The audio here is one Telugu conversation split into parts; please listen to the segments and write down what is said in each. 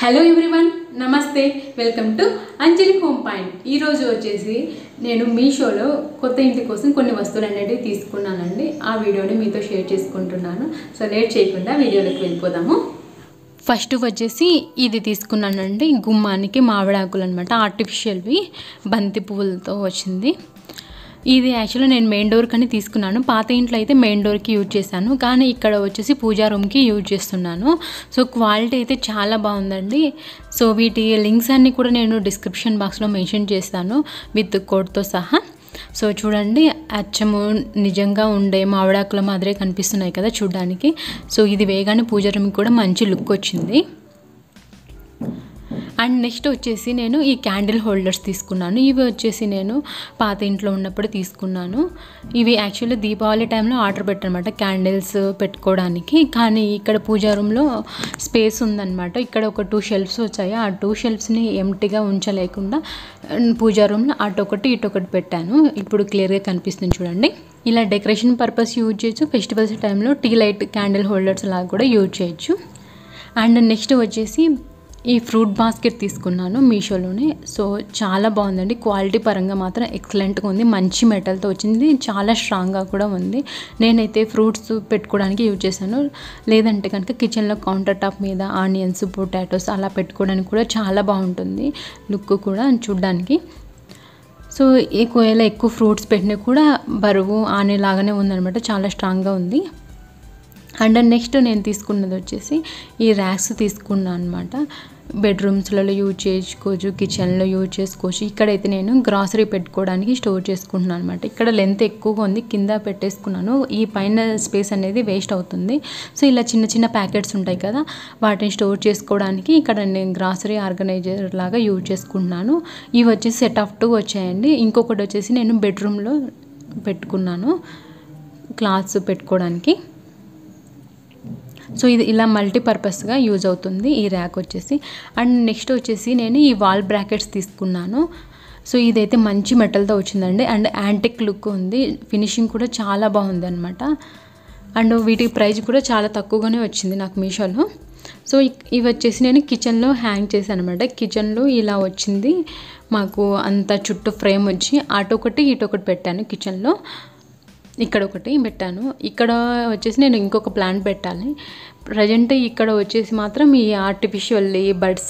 హలో ఎవ్రీవన్, నమస్తే. Welcome to Anjali home point. ఈరోజు వచ్చేసి నేను మీషోలో కొత్త ఇంటి కోసం కొన్ని వస్తువులు అనేవి తీసుకున్నానండి. ఆ వీడియోని మీతో షేర్ చేసుకుంటున్నాను. సో లేట్ చేయకుండా వీడియోలోకి వెళ్ళిపోదాము. ఫస్ట్ వచ్చేసి ఇది తీసుకున్నానండి, గుమ్మానికి మామిడాకులు అనమాట, ఆర్టిఫిషియల్వి బంతి పువ్వులతో వచ్చింది. ఇది యాక్చువల్గా నేను మెయిన్ డోర్కి అని తీసుకున్నాను. పాత ఇంట్లో అయితే మెయిన్ డోర్కి యూజ్ చేశాను, కానీ ఇక్కడ వచ్చేసి పూజా రూమ్కి యూజ్ చేస్తున్నాను. సో క్వాలిటీ అయితే చాలా బాగుందండి. సో వీటి లింక్స్ అన్నీ కూడా నేను డిస్క్రిప్షన్ బాక్స్లో మెన్షన్ చేస్తాను విత్ కోడ్తో సహా. సో చూడండి, అచ్చము నిజంగా ఉండే మామిడాకుల మాదిరే కనిపిస్తున్నాయి కదా చూడడానికి. సో ఇది వేగానే పూజా రూమ్కి కూడా మంచి లుక్ వచ్చింది. అండ్ నెక్స్ట్ వచ్చేసి నేను ఈ క్యాండిల్ హోల్డర్స్ తీసుకున్నాను. ఇవి వచ్చేసి నేను పాత ఇంట్లో ఉన్నప్పుడు తీసుకున్నాను. ఇవి యాక్చువల్లీ దీపావళి టైంలో ఆర్డర్ పెట్టనమాట, క్యాండిల్స్ పెట్టుకోవడానికి. కానీ ఇక్కడ పూజా రూమ్లో స్పేస్ ఉందన్నమాట. ఇక్కడ ఒక 2 షెల్ఫ్స్ వచ్చాయి. ఆ 2 షెల్ఫ్స్ని ఎంటీగా ఉంచలేకుండా పూజా రూమ్లో అటొకటి ఇటొకటి పెట్టాను. ఇప్పుడు క్లియర్గా కనిపిస్తుంది చూడండి. ఇలా డెకరేషన్ పర్పస్ యూజ్ చేయొచ్చు, ఫెస్టివల్స్ టైంలో టీ లైట్ క్యాండిల్ హోల్డర్స్ లాగా కూడా యూజ్ చేయొచ్చు. అండ్ నెక్స్ట్ వచ్చేసి ఈ ఫ్రూట్ బాస్కెట్ తీసుకున్నాను మీషోలోనే. సో చాలా బాగుందండి, క్వాలిటీ పరంగా మాత్రం ఎక్సలెంట్గా ఉంది. మంచి మెటల్తో వచ్చింది, చాలా స్ట్రాంగ్గా కూడా ఉంది. నేనైతే ఫ్రూట్స్ పెట్టుకోవడానికి యూజ్ చేశాను. లేదంటే కనుక కిచెన్లో కౌంటర్ టాప్ మీద ఆనియన్స్, పొటాటోస్ అలా పెట్టుకోవడానికి కూడా చాలా బాగుంటుంది, లుక్ కూడా చూడడానికి. సో ఒకవేళ ఎక్కువ ఫ్రూట్స్ పెట్టినా కూడా బరువు ఆనేలాగానే ఉందన్నమాట, చాలా స్ట్రాంగ్గా ఉంది. అండ్ నెక్స్ట్ నేను తీసుకున్నది వచ్చేసి ఈ ర్యాక్స్ తీసుకున్నాను అనమాట. బెడ్రూమ్స్లలో యూజ్ చేసుకోవచ్చు, కిచెన్లో యూజ్ చేసుకోవచ్చు. ఇక్కడైతే నేను గ్రాసరీ పెట్టుకోవడానికి స్టోర్ చేసుకుంటున్నాను అనమాట. ఇక్కడ లెంత్ ఎక్కువగా ఉంది, కింద పెట్టేసుకున్నాను. ఈ పైన స్పేస్ అనేది వేస్ట్ అవుతుంది. సో ఇలా చిన్న చిన్న ప్యాకెట్స్ ఉంటాయి కదా, వాటిని స్టోర్ చేసుకోవడానికి ఇక్కడ నేను గ్రాసరీ ఆర్గనైజర్ లాగా యూజ్ చేసుకుంటున్నాను. ఇవి వచ్చేసి సెట్ ఆఫ్ 2 వచ్చాయండి. ఇంకొకటి వచ్చేసి నేను బెడ్రూమ్లో పెట్టుకున్నాను, క్లాత్స్ పెట్టుకోవడానికి. సో ఇది ఇలా మల్టీపర్పస్గా యూజ్ అవుతుంది ఈ ర్యాక్ వచ్చేసి. అండ్ నెక్స్ట్ వచ్చేసి నేను ఈ వాల్ బ్రాకెట్స్ తీసుకున్నాను. సో ఇదైతే మంచి మెటల్తో వచ్చిందండి, అండ్ యాంటిక్ లుక్ ఉంది, ఫినిషింగ్ కూడా చాలా బాగుంది అనమాట. అండ్ వీటి ప్రైస్ కూడా చాలా తక్కువగానే వచ్చింది నాకు మీషోలో. సో ఇవి వచ్చేసి నేను కిచెన్లో హ్యాంగ్ చేశాను అనమాట. కిచెన్లో ఇలా వచ్చింది మాకు, అంత చుట్టూ ఫ్రేమ్ వచ్చి అటొకటి ఇటొకటి పెట్టాను కిచెన్లో. ఇక్కడ ఒకటి పెట్టాను. ఇక్కడ వచ్చేసి నేను ఇంకొక ప్లాంట్ పెట్టాలి. ప్రజెంట్ ఇక్కడ వచ్చేసి మాత్రం ఈ ఆర్టిఫిషియల్ బర్డ్స్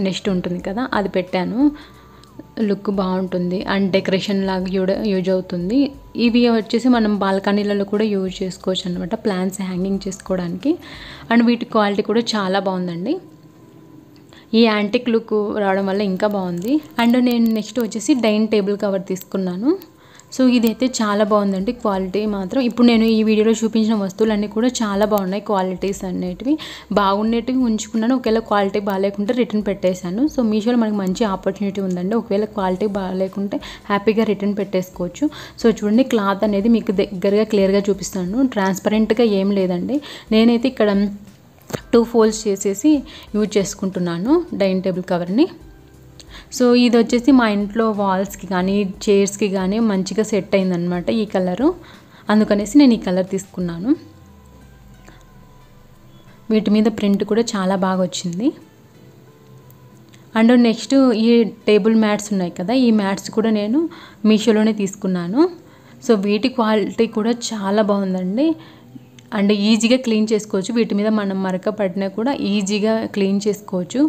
నెక్స్ట్ ఉంటుంది కదా, అది పెట్టాను. లుక్ బాగుంటుంది అండ్ డెకరేషన్ లాగా యూజ్ అవుతుంది. ఇవి వచ్చేసి మనం బాల్కనీలలో కూడా యూజ్ చేసుకోవచ్చు అనమాట, ప్లాంట్స్ హ్యాంగింగ్ చేసుకోవడానికి. అండ్ వీటి క్వాలిటీ కూడా చాలా బాగుందండి. ఈ యాంటిక్ లుక్ రావడం వల్ల ఇంకా బాగుంది. అండ్ నేను నెక్స్ట్ వచ్చేసి డైనింగ్ టేబుల్ కవర్ తీసుకున్నాను. సో ఇదైతే చాలా బాగుందండి, క్వాలిటీ మాత్రం. ఇప్పుడు నేను ఈ వీడియోలో చూపించిన వస్తువులన్నీ కూడా చాలా బాగున్నాయి, క్వాలిటీస్ అనేటివి బాగుండేటివి ఉంచుకున్నాను. ఒకవేళ క్వాలిటీ బాగాలేకుంటే రిటర్న్ పెట్టేశాను. సో మీషోలో మనకి మంచి ఆపర్చునిటీ ఉందండి, ఒకవేళ క్వాలిటీ బాగాలేకుంటే హ్యాపీగా రిటర్న్ పెట్టేసుకోవచ్చు. సో చూడండి, క్లాత్ అనేది మీకు దగ్గరగా క్లియర్గా చూపిస్తాను. ట్రాన్స్పరెంట్గా ఏం లేదండి. నేనైతే ఇక్కడ 2 ఫోల్డ్స్ చేసేసి యూజ్ చేసుకుంటున్నాను డైనింగ్ టేబుల్ కవర్ని. సో ఇది వచ్చేసి మా ఇంట్లో వాల్స్కి కానీ చైర్స్కి కానీ మంచిగా సెట్ అయిందనమాట ఈ కలరు, అందుకనేసి నేను ఈ కలర్ తీసుకున్నాను. వీటి మీద ప్రింట్ కూడా చాలా బాగా వచ్చింది. అండ్ నెక్స్ట్ ఈ టేబుల్ మ్యాట్స్ ఉన్నాయి కదా, ఈ మ్యాట్స్ కూడా నేను మీషోలోనే తీసుకున్నాను. సో వీటి క్వాలిటీ కూడా చాలా బాగుందండి, అండ్ ఈజీగా క్లీన్ చేసుకోవచ్చు. వీటి మీద మనం మరక పడినా కూడా ఈజీగా క్లీన్ చేసుకోవచ్చు.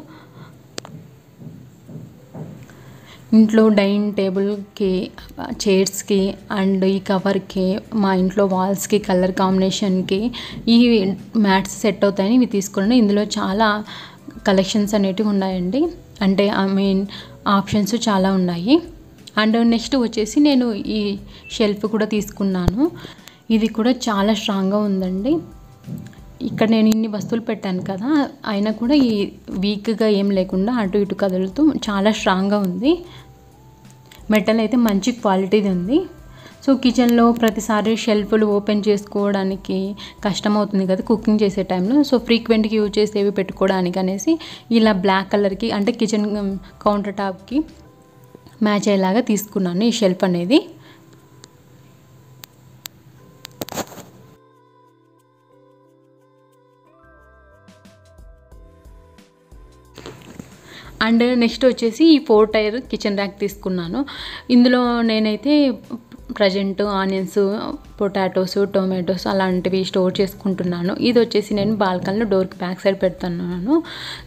ఇంట్లో డైనింగ్ టేబుల్కి, చైర్స్కి అండ్ ఈ కవర్కి, మా ఇంట్లో వాల్స్కి కలర్ కాంబినేషన్కి ఈ మ్యాట్స్ సెట్ అవుతాయని ఇవి తీసుకున్నాను. ఇందులో చాలా కలెక్షన్స్ అనేటివి ఉన్నాయండి, అంటే ఆప్షన్స్ చాలా ఉన్నాయి. అండ్ నెక్స్ట్ వచ్చేసి నేను ఈ షెల్ఫ్ కూడా తీసుకున్నాను. ఇది కూడా చాలా స్ట్రాంగ్గా ఉందండి. ఇక్కడ నేను ఇన్ని వస్తువులు పెట్టాను కదా, అయినా కూడా ఈ వీక్గా ఏం లేకుండా అటు ఇటు కదులుతూ చాలా స్ట్రాంగ్గా ఉంది. మెటల్ అయితే మంచి క్వాలిటీది ఉంది. సో కిచెన్లో ప్రతిసారి షెల్ఫ్లు ఓపెన్ చేసుకోవడానికి కష్టమవుతుంది కదా కుకింగ్ చేసే టైంలో. సో ఫ్రీక్వెంట్గా యూజ్ చేసేవి పెట్టుకోవడానికి అనేసి ఇలా బ్లాక్ కలర్కి, అంటే కిచెన్ కౌంటర్ టాప్కి మ్యాచ్ అయ్యేలాగా తీసుకున్నాను ఈ షెల్ఫ్ అనేది. అండ్ నెక్స్ట్ వచ్చేసి ఈ 4 టైర్ కిచెన్ ర్యాక్ తీసుకున్నాను. ఇందులో నేనైతే ప్రజెంట్ ఆనియన్స్, పొటాటోస్, టొమాటోస్ అలాంటివి స్టోర్ చేసుకుంటున్నాను. ఇది వచ్చేసి నేను బాల్కనీలో డోర్కి బ్యాక్ సైడ్ పెడుతున్నాను.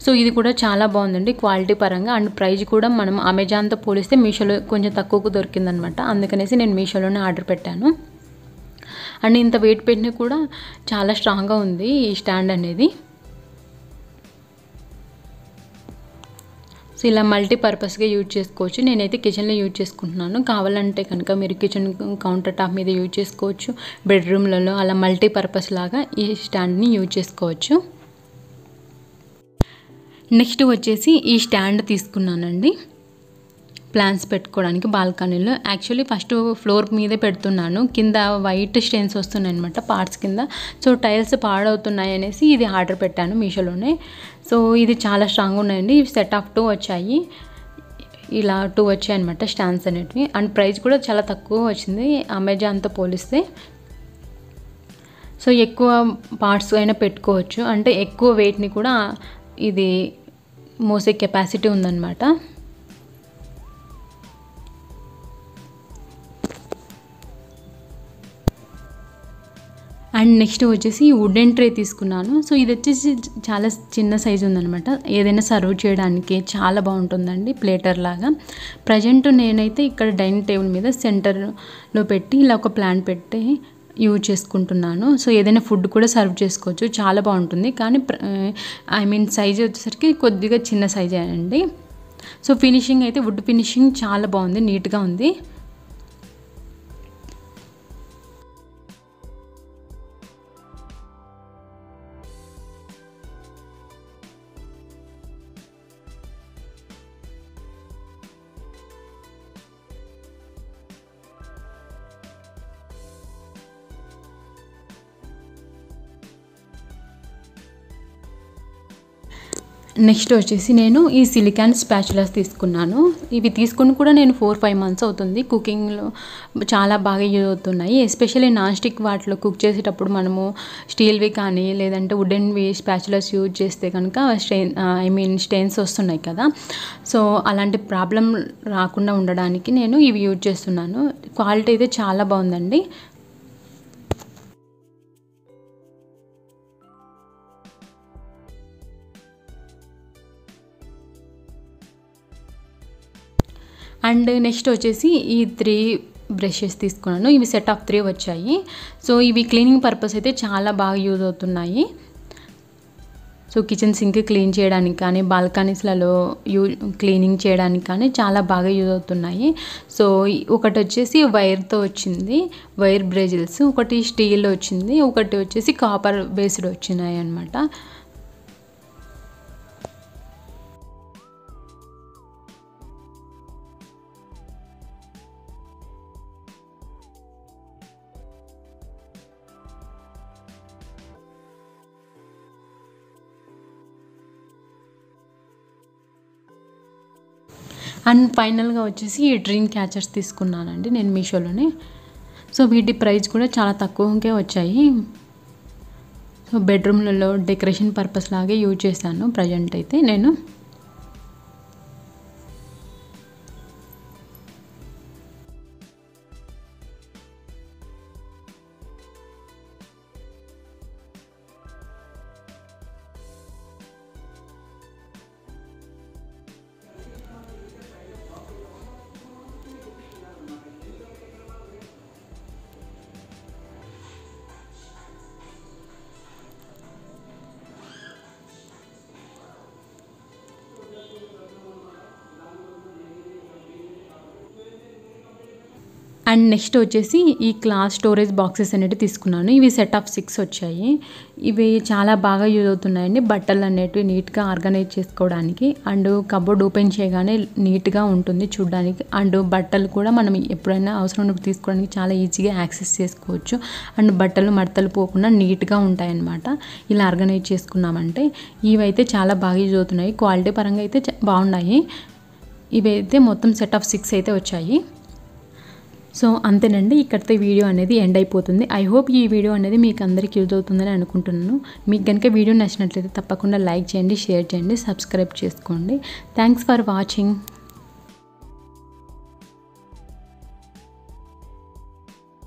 సో ఇది కూడా చాలా బాగుందండి క్వాలిటీ పరంగా. అండ్ ప్రైస్ కూడా మనం అమెజాన్తో పోలిస్తే మీషోలో కొంచెం తక్కువకు దొరికిందనమాట. అందుకనేసి నేను మీషోలోనే ఆర్డర్ పెట్టాను. అండ్ ఇంత వెయిట్ పెట్టినా కూడా చాలా స్ట్రాంగ్గా ఉంది ఈ స్టాండ్ అనేది. సో ఇలా మల్టీపర్పస్గా యూజ్ చేసుకోవచ్చు. నేనైతే కిచెన్లో యూజ్ చేసుకుంటున్నాను. కావాలంటే కనుక మీరు కిచెన్ కౌంటర్ టాప్ మీద యూజ్ చేసుకోవచ్చు, బెడ్రూమ్లలో అలా మల్టీపర్పస్ లాగా ఈ స్టాండ్ని యూజ్ చేసుకోవచ్చు. నెక్స్ట్ వచ్చేసి ఈ స్టాండ్ తీసుకున్నానండి ప్లాంట్స్ పెట్టుకోవడానికి బాల్కనీలో. యాక్చువల్లీ ఫస్ట్ ఫ్లోర్ మీదే పెడుతున్నాను, కింద వైట్ స్టెయిన్స్ వస్తున్నాయి అనమాట పార్ట్స్ కింద. సో టైల్స్ పాడవుతున్నాయి అనేసి ఇది ఆర్డర్ పెట్టాను మీషోలోనే. సో ఇది చాలా స్ట్రాంగ్ ఉన్నాయండి. సెట్ ఆఫ్ 2 వచ్చాయి, ఇలా 2 వచ్చాయి అనమాట స్టాండ్స్ అనేటివి. అండ్ ప్రైస్ కూడా చాలా తక్కువ వచ్చింది అమెజాన్తో పోలిస్తే. సో ఎక్కువ పార్ట్స్ అయినా పెట్టుకోవచ్చు, అంటే ఎక్కువ వెయిట్ని కూడా ఇది మోసే కెపాసిటీ ఉందన్నమాట. అండ్ నెక్స్ట్ వచ్చేసి ఈ వుడెన్ ట్రే తీసుకున్నాను. సో ఇది వచ్చేసి చాలా చిన్న సైజు ఉందనమాట. ఏదైనా సర్వ్ చేయడానికి చాలా బాగుంటుందండి ప్లేటర్ లాగా. ప్రజెంట్ నేనైతే ఇక్కడ డైనింగ్ టేబుల్ మీద సెంటర్లో పెట్టి ఇలా ఒక ప్లాంట్ పెట్టి యూజ్ చేసుకుంటున్నాను. సో ఏదైనా ఫుడ్ కూడా సర్వ్ చేసుకోవచ్చు, చాలా బాగుంటుంది. కానీ సైజ్ వచ్చేసరికి కొద్దిగా చిన్న సైజే అండి. సో ఫినిషింగ్ అయితే వుడ్ ఫినిషింగ్ చాలా బాగుంది, నీట్గా ఉంది. నెక్స్ట్ వచ్చేసి నేను ఈ సిలికాన్ స్పాచులాస్ తీసుకున్నాను. ఇవి తీసుకుని కూడా నేను 4-5 మంత్స్ అవుతుంది. కుకింగ్లో చాలా బాగా యూజ్ అవుతున్నాయి. ఎస్పెషల్లీ నాన్ స్టిక్ వాటిలో కుక్ చేసేటప్పుడు మనము స్టీల్వి కానీ లేదంటే వుడెన్వి స్పాచులాస్ యూజ్ చేస్తే కనుక స్టెయిన్స్ వస్తున్నాయి కదా. సో అలాంటి ప్రాబ్లం రాకుండా ఉండడానికి నేను ఇవి యూజ్ చేస్తున్నాను. క్వాలిటీ అయితే చాలా బాగుందండి. అండ్ నెక్స్ట్ వచ్చేసి ఈ 3 బ్రషెస్ తీసుకున్నాను. ఇవి సెట్ ఆఫ్ 3 వచ్చాయి. సో ఇవి క్లీనింగ్ పర్పస్ అయితే చాలా బాగా యూజ్ అవుతున్నాయి. సో కిచెన్ సింక్ క్లీన్ చేయడానికి కానీ బాల్కనీస్లలో క్లీనింగ్ చేయడానికి కానీ చాలా బాగా యూజ్ అవుతున్నాయి. సో ఒకటి వచ్చేసి వైర్తో వచ్చింది, వైర్ బ్రేజిల్స్, ఒకటి స్టీల్ వచ్చింది, ఒకటి వచ్చేసి కాపర్ బేస్డ్ వచ్చినాయి అన్నమాట. అండ్ ఫైనల్గా వచ్చేసి ఈ డ్రీమ్ క్యాచర్స్ తీసుకున్నానండి నేను మీషోలోనే. సో వీటి ప్రైస్ కూడా చాలా తక్కువకే వచ్చాయి. సో బెడ్రూమ్లలో డెకరేషన్ పర్పస్ లాగే యూజ్ చేశాను ప్రజెంట్ అయితే నేను. అండ్ నెక్స్ట్ వచ్చేసి ఈ క్లాస్ స్టోరేజ్ బాక్సెస్ అనేవి తీసుకున్నాను. ఇవి సెట్ ఆఫ్ 6 వచ్చాయి. ఇవి చాలా బాగా యూజ్ అవుతున్నాయండి బట్టలు అనేటివి నీట్గా ఆర్గనైజ్ చేసుకోవడానికి. అండ్ కబోర్డ్ ఓపెన్ చేయగానే నీట్గా ఉంటుంది చూడడానికి. అండ్ బట్టలు కూడా మనం ఎప్పుడైనా అవసరం ఉన్నప్పుడు తీసుకోవడానికి చాలా ఈజీగా యాక్సెస్ చేసుకోవచ్చు. అండ్ బట్టలు మడతలు పోకుండా నీట్గా ఉంటాయన్నమాట ఇలా ఆర్గనైజ్ చేసుకున్నామంటే. ఇవైతే చాలా బాగా యూజ్ అవుతున్నాయి, క్వాలిటీ పరంగా అయితే బాగున్నాయి. ఇవైతే మొత్తం సెట్ ఆఫ్ 6 అయితే వచ్చాయి. సో అంతేనండి, ఇక్కడితో వీడియో అనేది ఎండ్ అయిపోతుంది. ఐ హోప్ ఈ వీడియో అనేది మీకు అందరికీ యూజ్ అవుతుందని అనుకుంటున్నాను. మీకు కనుక వీడియో నచ్చినట్లయితే తప్పకుండా లైక్ చేయండి, షేర్ చేయండి, సబ్స్క్రైబ్ చేసుకోండి. Thanks for watching.